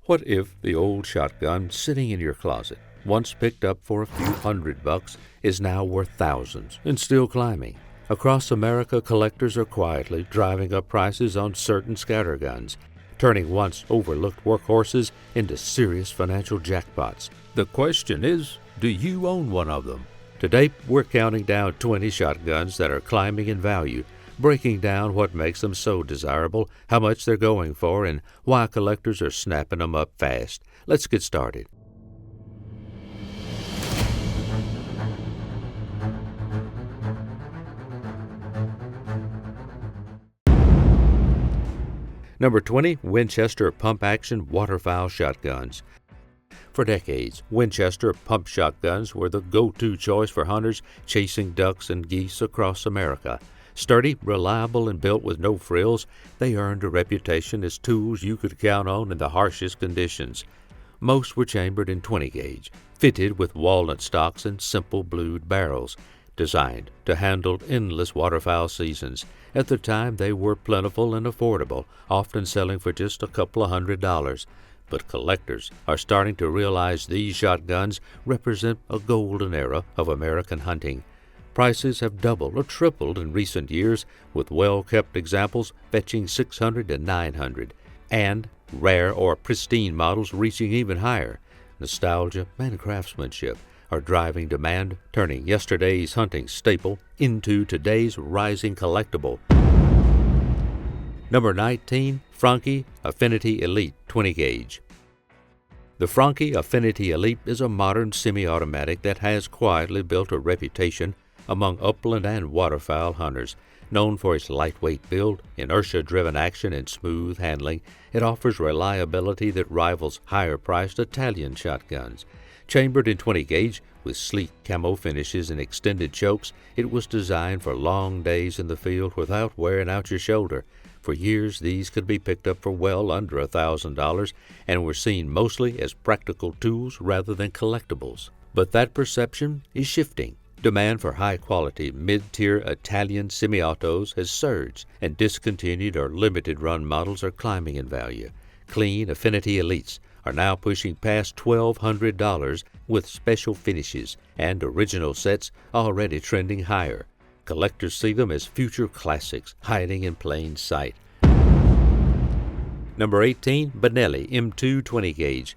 What if the old shotgun sitting in your closet, once picked up for a few $100, is now worth thousands and still climbing? Across America, collectors are quietly driving up prices on certain scatterguns, turning once overlooked workhorses into serious financial jackpots. The question is, do you own one of them? Today, we're counting down 20 shotguns that are climbing in value, breaking down what makes them so desirable, how much they're going for, and why collectors are snapping them up fast. Let's get started. Number 20, Winchester pump-action waterfowl shotguns. For decades, Winchester pump shotguns were the go-to choice for hunters chasing ducks and geese across America. Sturdy, reliable, and built with no frills, they earned a reputation as tools you could count on in the harshest conditions. Most were chambered in 20-gauge, fitted with walnut stocks and simple blued barrels, designed to handle endless waterfowl seasons. At the time, they were plentiful and affordable, often selling for just a couple of $100. But collectors are starting to realize these shotguns represent a golden era of American hunting. Prices have doubled or tripled in recent years, with well-kept examples fetching $600 to $900, and rare or pristine models reaching even higher. Nostalgia and craftsmanship are driving demand, turning yesterday's hunting staple into today's rising collectible. Number 19, Franchi Affinity Elite 20-gauge. The Franchi Affinity Elite is a modern semi-automatic that has quietly built a reputation among upland and waterfowl hunters. Known for its lightweight build, inertia-driven action, and smooth handling, it offers reliability that rivals higher-priced Italian shotguns. Chambered in 20-gauge, with sleek camo finishes and extended chokes, it was designed for long days in the field without wearing out your shoulder. For years, these could be picked up for well under $1,000 and were seen mostly as practical tools rather than collectibles. But that perception is shifting. Demand for high-quality, mid-tier Italian semi-autos has surged, and discontinued or limited-run models are climbing in value. Clean Affinity Elites are now pushing past $1,200 with special finishes, and original sets already trending higher. Collectors see them as future classics hiding in plain sight. Number 18, Benelli M2 20-gauge.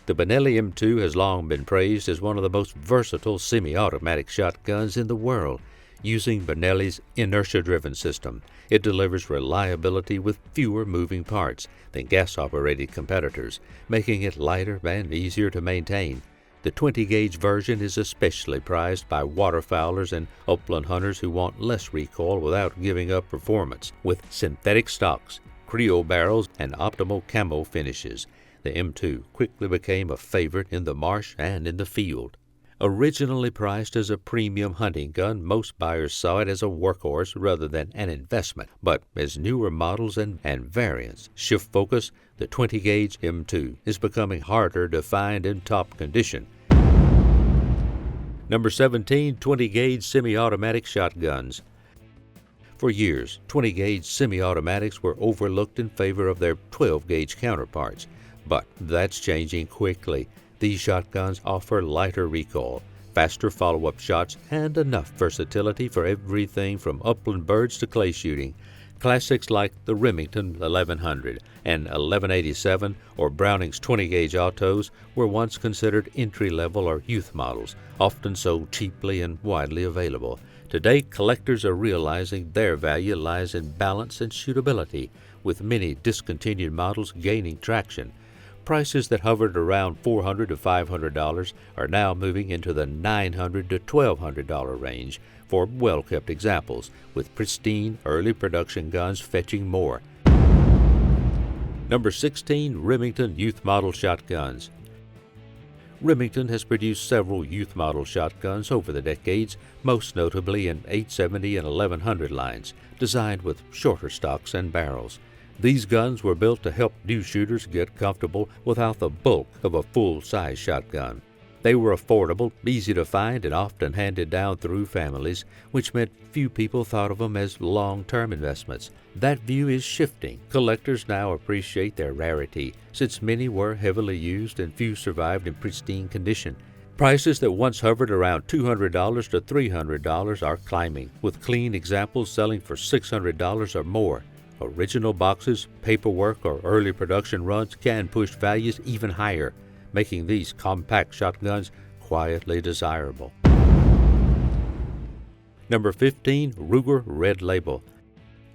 The Benelli M2 has long been praised as one of the most versatile semi-automatic shotguns in the world. Using Benelli's inertia-driven system, it delivers reliability with fewer moving parts than gas-operated competitors, making it lighter and easier to maintain. The 20-gauge version is especially prized by waterfowlers and upland hunters who want less recoil without giving up performance. With synthetic stocks, Creole barrels, and optimal camo finishes, the M2 quickly became a favorite in the marsh and in the field. Originally priced as a premium hunting gun, most buyers saw it as a workhorse rather than an investment. But as newer models and variants shift focus, the 20-gauge M2 is becoming harder to find in top condition. Number 17, 20-gauge semi-automatic shotguns. For years, 20-gauge semi-automatics were overlooked in favor of their 12-gauge counterparts. But that's changing quickly. These shotguns offer lighter recoil, faster follow-up shots, and enough versatility for everything from upland birds to clay shooting. Classics like the Remington 1100 and 1187 or Browning's 20-gauge autos were once considered entry-level or youth models, often sold cheaply and widely available. Today, collectors are realizing their value lies in balance and shootability, with many discontinued models gaining traction. Prices that hovered around $400 to $500 are now moving into the $900 to $1,200 range for well-kept examples, with pristine early production guns fetching more. Number 16, Remington Youth Model Shotguns. Remington has produced several youth model shotguns over the decades, most notably in 870 and 1100 lines, designed with shorter stocks and barrels. These guns were built to help new shooters get comfortable without the bulk of a full-size shotgun. They were affordable, easy to find, and often handed down through families, which meant few people thought of them as long-term investments. That view is shifting. Collectors now appreciate their rarity, since many were heavily used and few survived in pristine condition. Prices that once hovered around $200 to $300 are climbing, with clean examples selling for $600 or more. Original boxes, paperwork, or early production runs can push values even higher, making these compact shotguns quietly desirable. Number 15. Ruger Red Label.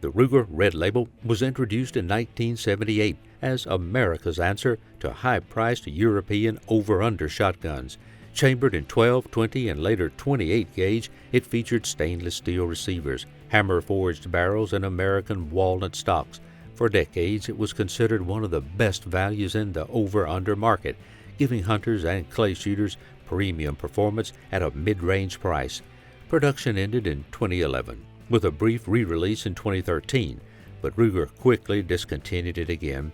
The Ruger Red Label was introduced in 1978 as America's answer to high-priced European over-under shotguns. Chambered in 12, 20, and later 28 gauge, it featured stainless steel receivers, hammer-forged barrels, and American walnut stocks. For decades, it was considered one of the best values in the over-under market, giving hunters and clay shooters premium performance at a mid-range price. Production ended in 2011, with a brief re-release in 2013, but Ruger quickly discontinued it again.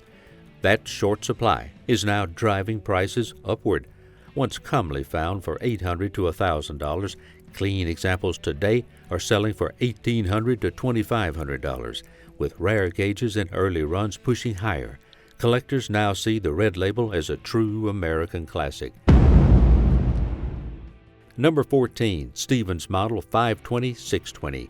That short supply is now driving prices upward. Once commonly found for $800 to $1,000, clean examples today are selling for $1,800 to $2,500, with rare gauges and early runs pushing higher. Collectors now see the Red Label as a true American classic. Number 14. Stevens Model 520-620.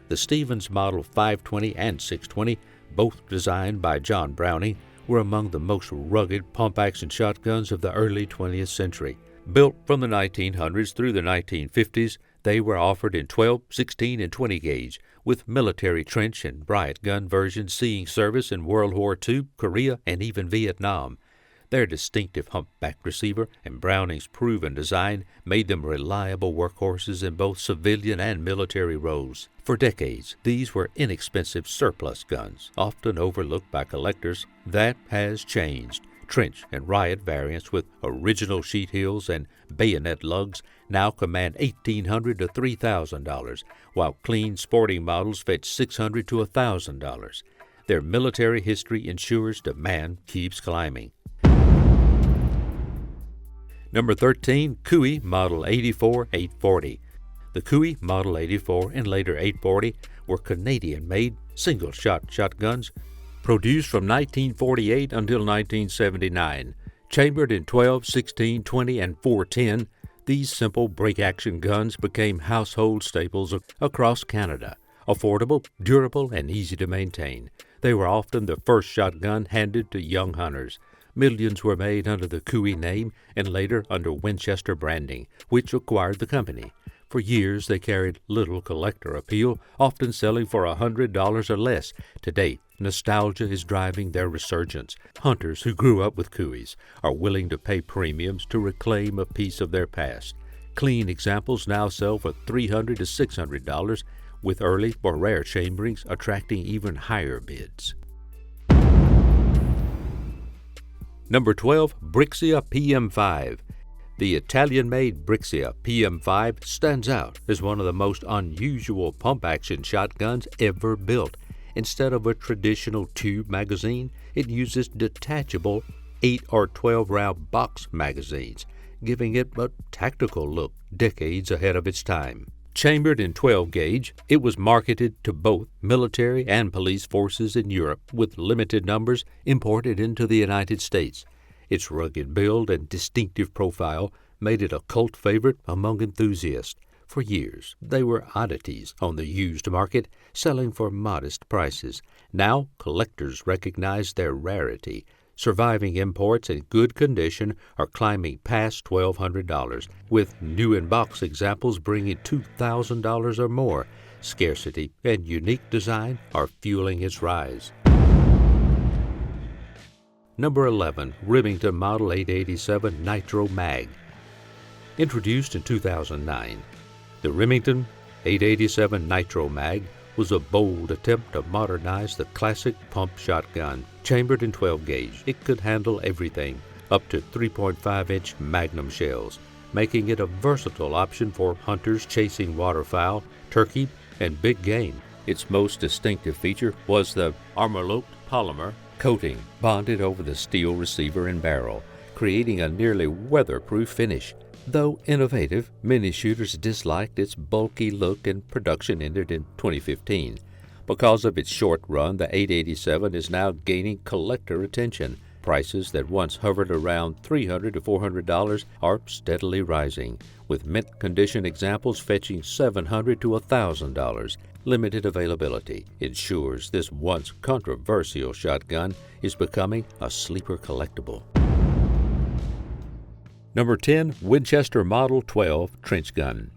The Stevens Model 520 and 620, both designed by John Browning, were among the most rugged pump-action shotguns of the early 20th century. Built from the 1900s through the 1950s, they were offered in 12, 16, and 20 gauge, with military trench and riot gun versions seeing service in World War II, Korea, and even Vietnam. Their distinctive humpback receiver and Browning's proven design made them reliable workhorses in both civilian and military roles. For decades, these were inexpensive surplus guns, often overlooked by collectors. That has changed. Trench and riot variants with original sheet hills and bayonet lugs now command $1,800 to $3,000, while clean sporting models fetch $600 to $1,000. Their military history ensures demand keeps climbing. Number 13. Cooey Model 84-840. The Cooey Model 84 and later 840 were Canadian-made single-shot shotguns produced from 1948 until 1979. Chambered in 12, 16, 20, and 410, these simple break-action guns became household staples across Canada. Affordable, durable, and easy to maintain, they were often the first shotgun handed to young hunters. Millions were made under the Cooey name and later under Winchester branding, which acquired the company. For years, they carried little collector appeal, often selling for $100 or less. Today, nostalgia is driving their resurgence. Hunters who grew up with Cooeys are willing to pay premiums to reclaim a piece of their past. Clean examples now sell for $300 to $600, with early or rare chamberings attracting even higher bids. Number 12. Brixia PM5. The Italian-made Brixia PM5 stands out as one of the most unusual pump-action shotguns ever built. Instead of a traditional tube magazine, it uses detachable 8 or 12-round box magazines, giving it a tactical look decades ahead of its time. Chambered in 12 gauge, it was marketed to both military and police forces in Europe, with limited numbers imported into the United States. Its rugged build and distinctive profile made it a cult favorite among enthusiasts. For years, they were oddities on the used market, selling for modest prices. Now, collectors recognize their rarity. Surviving imports in good condition are climbing past $1,200, with new-in-box examples bringing $2,000 or more. Scarcity and unique design are fueling its rise. Number 11. Remington Model 887 Nitro Mag. Introduced in 2009, the Remington 887 Nitro Mag was a bold attempt to modernize the classic pump shotgun. Chambered in 12 gauge, it could handle everything, up to 3.5-inch Magnum shells, making it a versatile option for hunters chasing waterfowl, turkey, and big game. Its most distinctive feature was the armor-locked polymer coating bonded over the steel receiver and barrel, creating a nearly weatherproof finish. Though innovative, many shooters disliked its bulky look and production ended in 2015. Because of its short run, the 887 is now gaining collector attention. Prices that once hovered around $300 to $400 are steadily rising, with mint condition examples fetching $700 to $1,000. Limited availability ensures this once controversial shotgun is becoming a sleeper collectible. Number 10. Winchester Model 12 Trench Gun.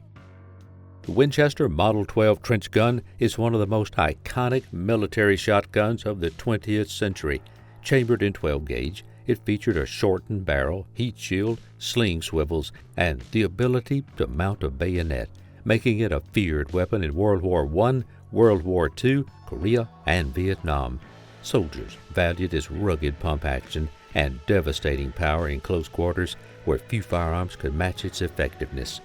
The Winchester Model 12 trench gun is one of the most iconic military shotguns of the 20th century. Chambered in 12 gauge, it featured a shortened barrel, heat shield, sling swivels, and the ability to mount a bayonet, making it a feared weapon in World War I, World War II, Korea, and Vietnam. Soldiers valued its rugged pump action and devastating power in close quarters where few firearms could match its effectiveness.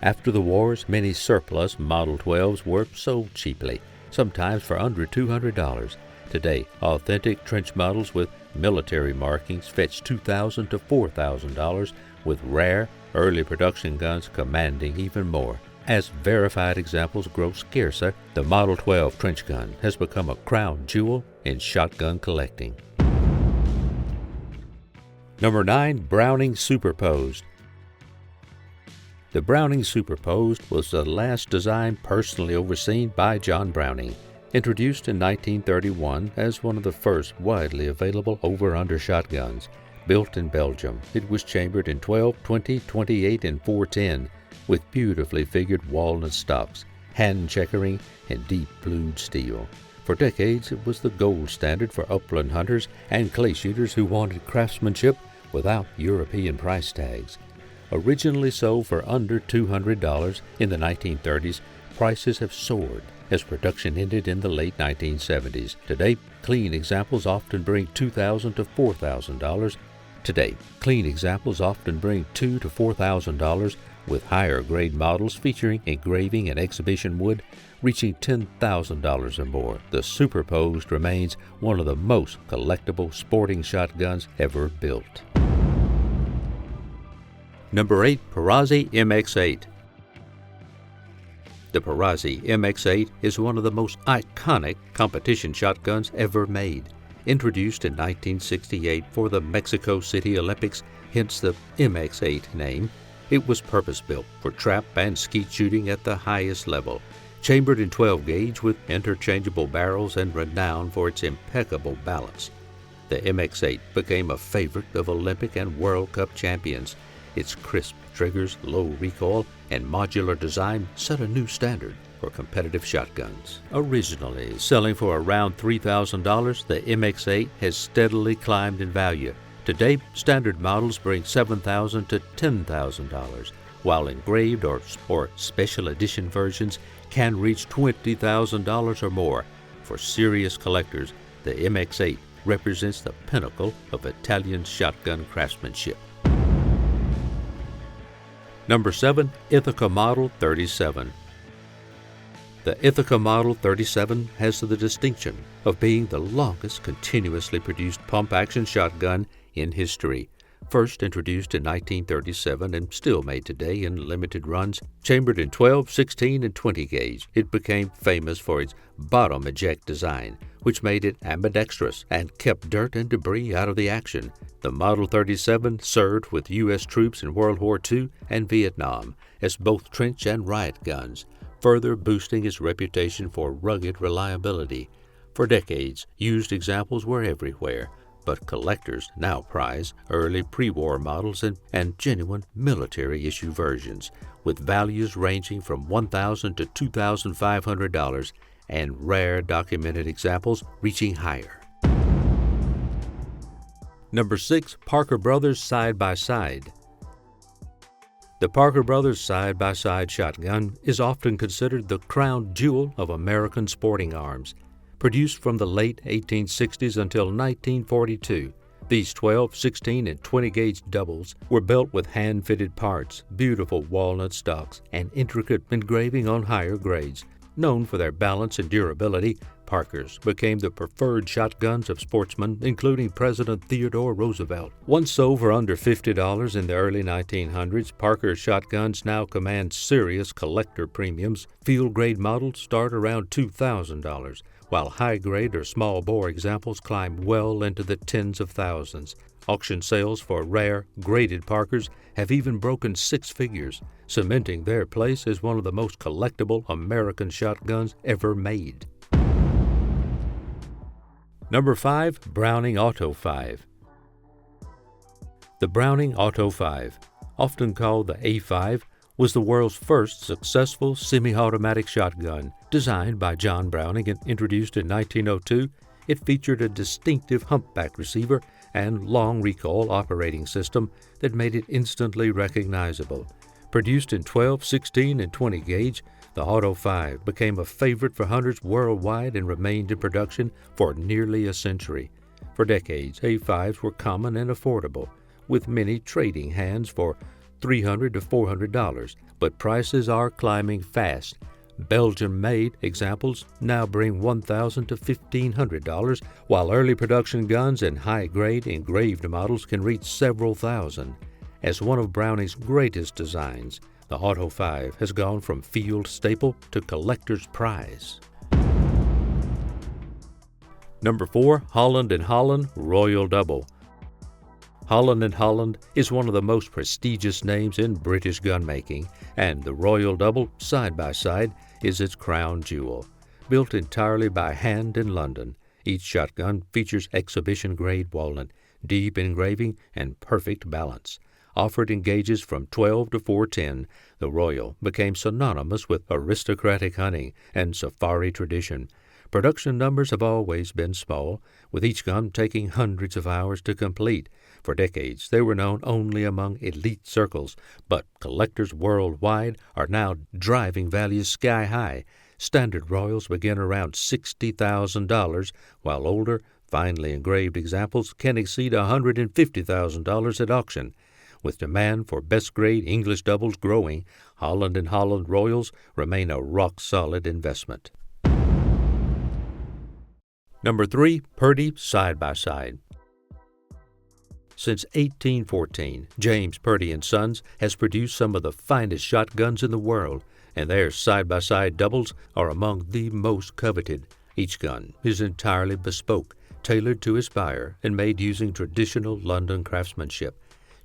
After the wars, many surplus Model 12s were sold cheaply, sometimes for under $200. Today, authentic trench models with military markings fetch $2,000 to $4,000, with rare, early production guns commanding even more. As verified examples grow scarcer, the Model 12 trench gun has become a crown jewel in shotgun collecting. Number 9. Browning Superposed. The Browning Superposed was the last design personally overseen by John Browning. Introduced in 1931 as one of the first widely available over-under shotguns. Built in Belgium, it was chambered in 12, 20, 28, and 410 with beautifully figured walnut stocks, hand checkering, and deep-blued steel. For decades, it was the gold standard for upland hunters and clay shooters who wanted craftsmanship without European price tags. Originally sold for under $200 in the 1930s, prices have soared as production ended in the late 1970s. Today, clean examples often bring $2,000 to $4,000. $2,000 to $4,000, with higher grade models featuring engraving and exhibition wood reaching $10,000 or more. The Superposed remains one of the most collectible sporting shotguns ever built. Number 8. Perazzi MX8. The Perazzi MX8 is one of the most iconic competition shotguns ever made. Introduced in 1968 for the Mexico City Olympics, hence the MX8 name, it was purpose-built for trap and skeet shooting at the highest level. Chambered in 12 gauge with interchangeable barrels and renowned for its impeccable balance. The MX8 became a favorite of Olympic and World Cup champions. Its crisp triggers, low recoil, and modular design set a new standard for competitive shotguns. Originally selling for around $3,000, the MX8 has steadily climbed in value. Today, standard models bring $7,000 to $10,000, while engraved or special edition versions can reach $20,000 or more. For serious collectors, the MX8 represents the pinnacle of Italian shotgun craftsmanship. Number 7. Ithaca Model 37. The Ithaca Model 37 has the distinction of being the longest continuously produced pump-action shotgun in history. First introduced in 1937 and still made today in limited runs, chambered in 12, 16, and 20 gauge, it became famous for its bottom eject design, which made it ambidextrous and kept dirt and debris out of the action. The Model 37 served with U.S. troops in World War II and Vietnam as both trench and riot guns, further boosting its reputation for rugged reliability. For decades, used examples were everywhere, but collectors now prize early pre-war models and genuine military-issue versions, with values ranging from $1,000 to $2,500 and rare documented examples reaching higher. Number 6. Parker Brothers Side-by-Side. The Parker Brothers side-by-side shotgun is often considered the crown jewel of American sporting arms. Produced from the late 1860s until 1942, these 12, 16, and 20 gauge doubles were built with hand-fitted parts, beautiful walnut stocks, and intricate engraving on higher grades. Known for their balance and durability, Parkers became the preferred shotguns of sportsmen, including President Theodore Roosevelt. Once sold for under $50 in the early 1900s, Parker shotguns now command serious collector premiums. Field-grade models start around $2,000, while high-grade or small-bore examples climb well into the tens of thousands. Auction sales for rare, graded Parkers have even broken six figures, cementing their place as one of the most collectible American shotguns ever made. Number 5. Browning Auto 5. The Browning Auto 5, often called the A5, was the world's first successful semi-automatic shotgun. Designed by John Browning and introduced in 1902, it featured a distinctive humpback receiver and long recoil operating system that made it instantly recognizable. Produced in 12, 16, and 20 gauge, the Auto 5 became a favorite for hunters worldwide and remained in production for nearly a century. For decades, A5s were common and affordable, with many trading hands for $300 to $400, but prices are climbing fast. Belgian-made examples now bring $1,000 to $1,500, while early production guns and high-grade engraved models can reach several thousand. As one of Browning's greatest designs, the Auto 5 has gone from field staple to collector's prize. Number 4. Holland and Holland Royal Double. Holland and Holland is one of the most prestigious names in British gunmaking, and the Royal Double side-by-side is its crown jewel. Built entirely by hand in London, each shotgun features exhibition-grade walnut, deep engraving, and perfect balance. Offered in gauges from 12 to 410, the Royal became synonymous with aristocratic hunting and safari tradition. Production numbers have always been small, with each gun taking hundreds of hours to complete. For decades, they were known only among elite circles, but collectors worldwide are now driving values sky high. Standard Royals begin around $60,000, while older, finely engraved examples can exceed $150,000 at auction. With demand for best-grade English doubles growing, Holland and Holland Royals remain a rock-solid investment. Number 3. Purdey Side-by-Side. Since 1814, James Purdey & Sons has produced some of the finest shotguns in the world, and their side-by-side doubles are among the most coveted. Each gun is entirely bespoke, tailored to its buyer, and made using traditional London craftsmanship.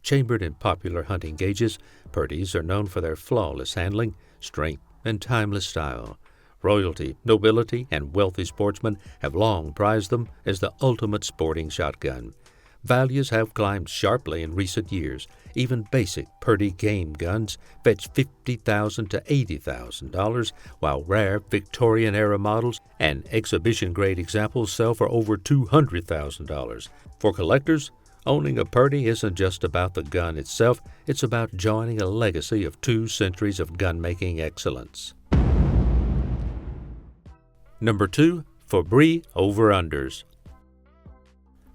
Chambered in popular hunting gauges, Purdeys are known for their flawless handling, strength, and timeless style. Royalty, nobility, and wealthy sportsmen have long prized them as the ultimate sporting shotgun. Values have climbed sharply in recent years. Even basic Purdey game guns fetch $50,000 to $80,000, while rare Victorian-era models and exhibition-grade examples sell for over $200,000. For collectors, owning a Purdey isn't just about the gun itself, it's about joining a legacy of 2 centuries of gun-making excellence. Number 2. Fabbri Over-Unders.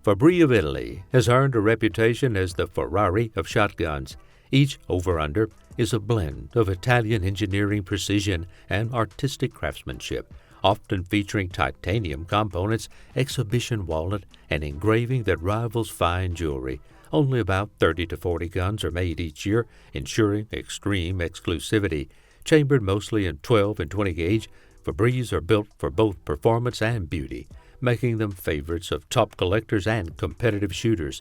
Fabbri of Italy has earned a reputation as the Ferrari of shotguns. Each over-under is a blend of Italian engineering precision and artistic craftsmanship, often featuring titanium components, exhibition walnut, and engraving that rivals fine jewelry. Only about 30 to 40 guns are made each year, ensuring extreme exclusivity. Chambered mostly in 12 and 20 gauge, Fabbris are built for both performance and beauty, making them favorites of top collectors and competitive shooters.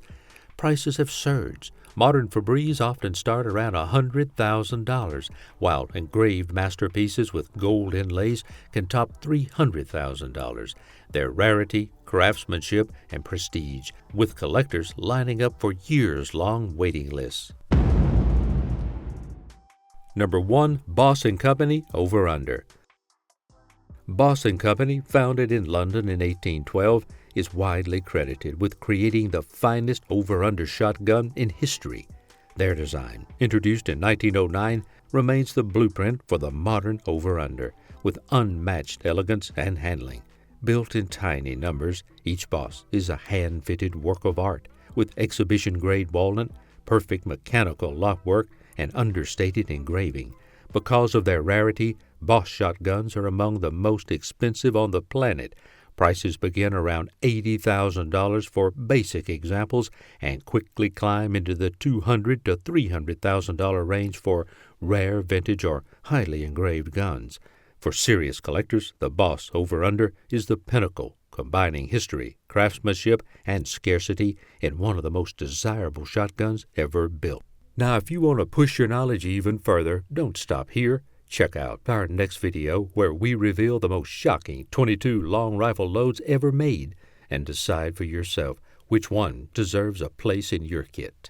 Prices have surged. Modern Fabbris often start around $100,000, while engraved masterpieces with gold inlays can top $300,000. Their rarity, craftsmanship, and prestige, with collectors lining up for years-long waiting lists. Number 1. Boss & Company Over-Under. Boss & Company, founded in London in 1812, is widely credited with creating the finest over-under shotgun in history. Their design, introduced in 1909, remains the blueprint for the modern over-under, with unmatched elegance and handling. Built in tiny numbers, each Boss is a hand-fitted work of art, with exhibition-grade walnut, perfect mechanical lockwork, and understated engraving. Because of their rarity, Boss shotguns are among the most expensive on the planet, Prices begin around $80,000 for basic examples and quickly climb into the $200,000 to $300,000 range for rare, vintage, or highly engraved guns. For serious collectors, the boss over-under is the Pinnacle, combining history, craftsmanship, and scarcity in one of the most desirable shotguns ever built. Now, if you want to push your knowledge even further, don't stop here. Check out our next video where we reveal the most shocking 22 long rifle loads ever made and decide for yourself which one deserves a place in your kit.